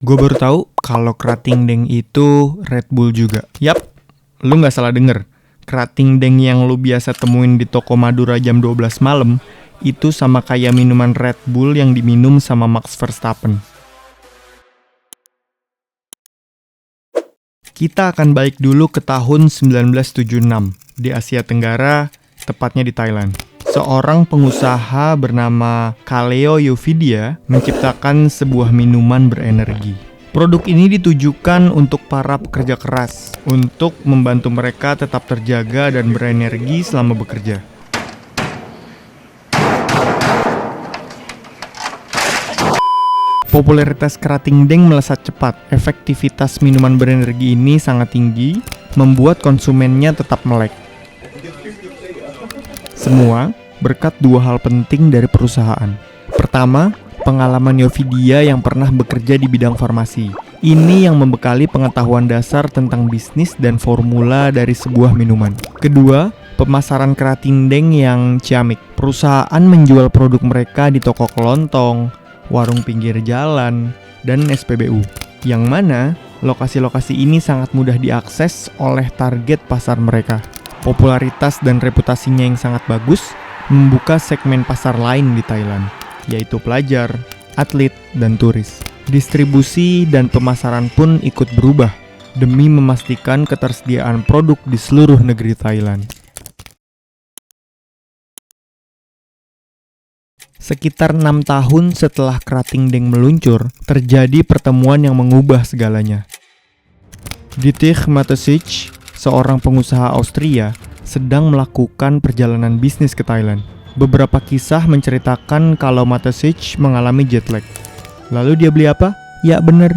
Gue baru tahu kalau kerating deng itu Red Bull juga. Yap, lu nggak salah denger. Kerating deng yang lu biasa temuin di toko Madura jam 12 malam itu sama kayak minuman Red Bull yang diminum sama Max Verstappen. Kita akan balik dulu ke tahun 1976 di Asia Tenggara, tepatnya di Thailand. Seorang pengusaha bernama Kaleo Yovidia menciptakan sebuah minuman berenergi. Produk ini ditujukan untuk para pekerja keras, untuk membantu mereka tetap terjaga dan berenergi selama bekerja. Popularitas kerating deng melesat cepat. Efektivitas minuman berenergi ini sangat tinggi, membuat konsumennya tetap melek. Semua berkat dua hal penting dari perusahaan. Pertama, pengalaman Yovidia yang pernah bekerja di bidang farmasi. Ini yang membekali pengetahuan dasar tentang bisnis dan formula dari sebuah minuman. Kedua, pemasaran kerating deng yang ciamik. Perusahaan menjual produk mereka di toko kelontong, warung pinggir jalan, dan SPBU. Yang mana lokasi-lokasi ini sangat mudah diakses oleh target pasar mereka. Popularitas dan reputasinya yang sangat bagus membuka segmen pasar lain di Thailand, yaitu pelajar, atlet, dan turis. Distribusi dan pemasaran pun ikut berubah demi memastikan ketersediaan produk di seluruh negeri Thailand. Sekitar 6 tahun setelah kerating deng meluncur, terjadi pertemuan yang mengubah segalanya. Dietrich Mateschitz, seorang pengusaha Austria, sedang melakukan perjalanan bisnis ke Thailand. Beberapa kisah menceritakan kalau Mateschitz mengalami jet lag. Lalu dia beli apa? Ya bener,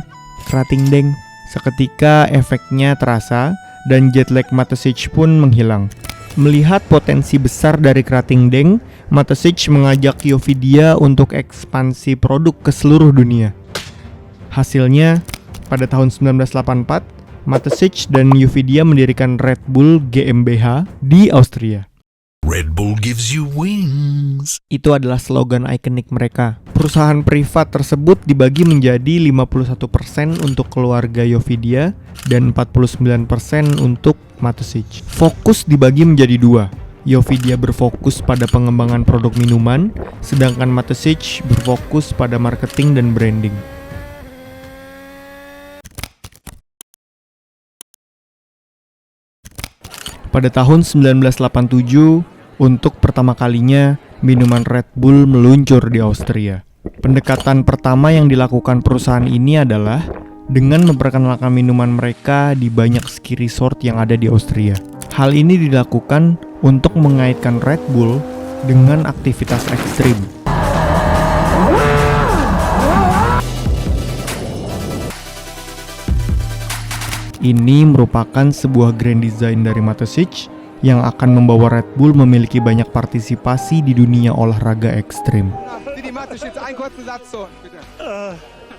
kerating deng. Seketika efeknya terasa dan jet lag Mateschitz pun menghilang. Melihat potensi besar dari kerating deng, Mateschitz mengajak Yovidia untuk ekspansi produk ke seluruh dunia. Hasilnya, pada tahun 1984, Mateschitz dan Yovidia mendirikan Red Bull GmbH di Austria. Red Bull gives you wings. Itu adalah slogan ikonik mereka. Perusahaan privat tersebut dibagi menjadi 51% untuk keluarga Yovidia dan 49% untuk Mateschitz. Fokus dibagi menjadi dua. Yovidia berfokus pada pengembangan produk minuman, sedangkan Mateschitz berfokus pada marketing dan branding. Pada tahun 1987, untuk pertama kalinya, minuman Red Bull meluncur di Austria. Pendekatan pertama yang dilakukan perusahaan ini adalah dengan memperkenalkan minuman mereka di banyak ski resort yang ada di Austria. Hal ini dilakukan untuk mengaitkan Red Bull dengan aktivitas ekstrim. Ini merupakan sebuah grand design dari Mateschitz yang akan membawa Red Bull memiliki banyak partisipasi di dunia olahraga ekstrim.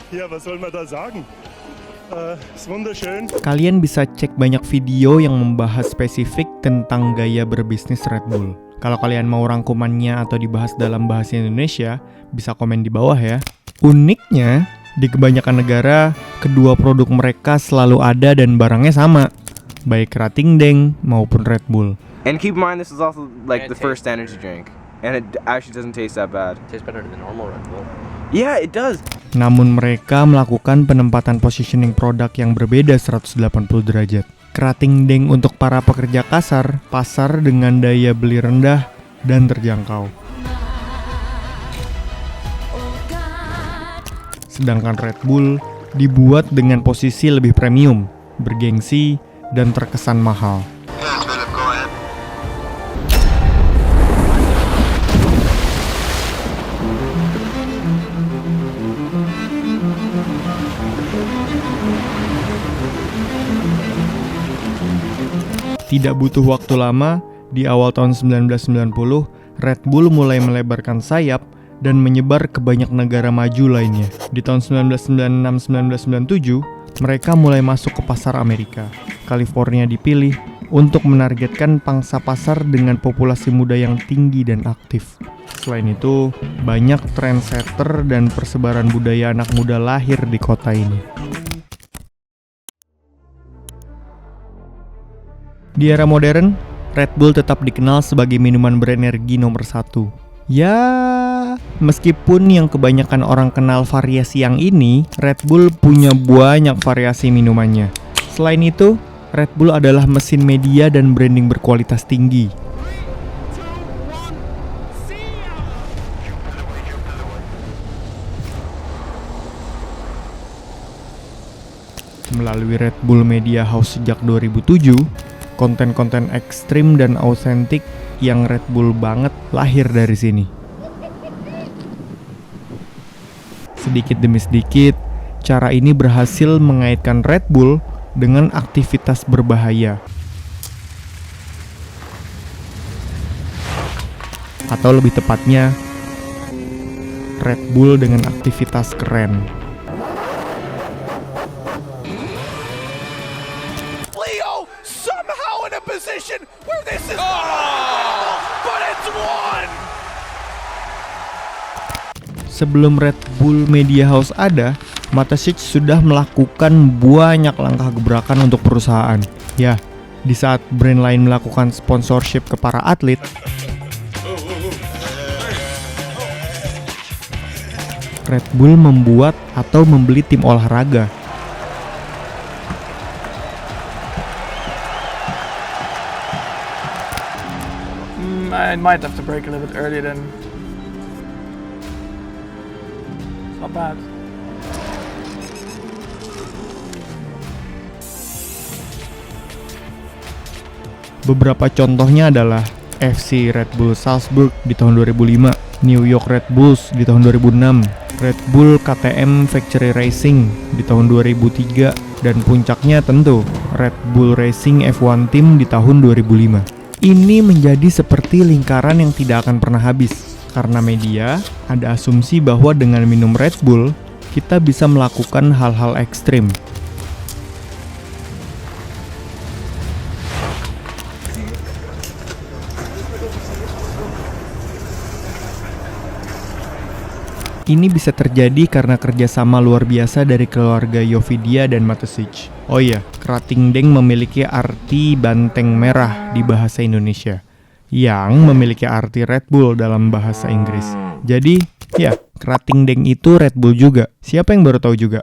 Ja, was soll man da sagen? Ist wunderschön. Kalian bisa cek banyak video yang membahas spesifik tentang gaya berbisnis Red Bull. Kalau kalian mau rangkumannya atau dibahas dalam bahasa Indonesia, bisa komen di bawah ya. Uniknya, di kebanyakan negara, kedua produk mereka selalu ada dan barangnya sama, baik kerating deng maupun Red Bull. And keep in mind, this is also like the first energy drink, and it actually doesn't taste that bad. It tastes better than normal Red Bull. Yeah, it does. Namun mereka melakukan penempatan positioning produk yang berbeda 180 derajat. Kerating deng untuk para pekerja kasar, pasar dengan daya beli rendah dan terjangkau. Sedangkan Red Bull dibuat dengan posisi lebih premium, bergengsi, dan terkesan mahal. Tidak butuh waktu lama, di awal tahun 1990, Red Bull mulai melebarkan sayap dan menyebar ke banyak negara maju lainnya. Di tahun 1996-1997, mereka mulai masuk ke pasar Amerika. California dipilih, untuk menargetkan pangsa pasar dengan populasi muda yang tinggi dan aktif. Selain itu, banyak trendsetter dan persebaran budaya anak muda lahir di kota ini. Di era modern, Red Bull tetap dikenal sebagai minuman berenergi nomor 1. Ya, meskipun yang kebanyakan orang kenal variasi yang ini, Red Bull punya banyak variasi minumannya. Selain itu, Red Bull adalah mesin media dan branding berkualitas tinggi. Melalui Red Bull Media House sejak 2007, konten-konten ekstrim dan autentik yang Red Bull banget lahir dari sini. Sedikit demi sedikit, cara ini berhasil mengaitkan Red Bull dengan aktivitas berbahaya. Atau lebih tepatnya, Red Bull dengan aktivitas keren. Leo somehow in a position where this is not unbelievable, but it's won. Sebelum Red Bull Media House ada, Mateschitz sudah melakukan banyak langkah gebrakan untuk perusahaan. Ya, di saat brand lain melakukan sponsorship ke para atlet, Red Bull membuat atau membeli tim olahraga. I might have to break a little bit earlier then. It's not bad. Beberapa contohnya adalah FC Red Bull Salzburg di tahun 2005, New York Red Bulls di tahun 2006, Red Bull KTM Factory Racing di tahun 2003, dan puncaknya tentu Red Bull Racing F1 Team di tahun 2005. Ini menjadi seperti lingkaran yang tidak akan pernah habis, karena media ada asumsi bahwa dengan minum Red Bull, kita bisa melakukan hal-hal ekstrim. Ini bisa terjadi karena kerjasama luar biasa dari keluarga Yovidia dan Mateschitz. Oh iya, kerating deng memiliki arti banteng merah di bahasa Indonesia, yang memiliki arti Red Bull dalam bahasa Inggris. Jadi, ya, kerating deng itu Red Bull juga. Siapa yang baru tahu juga?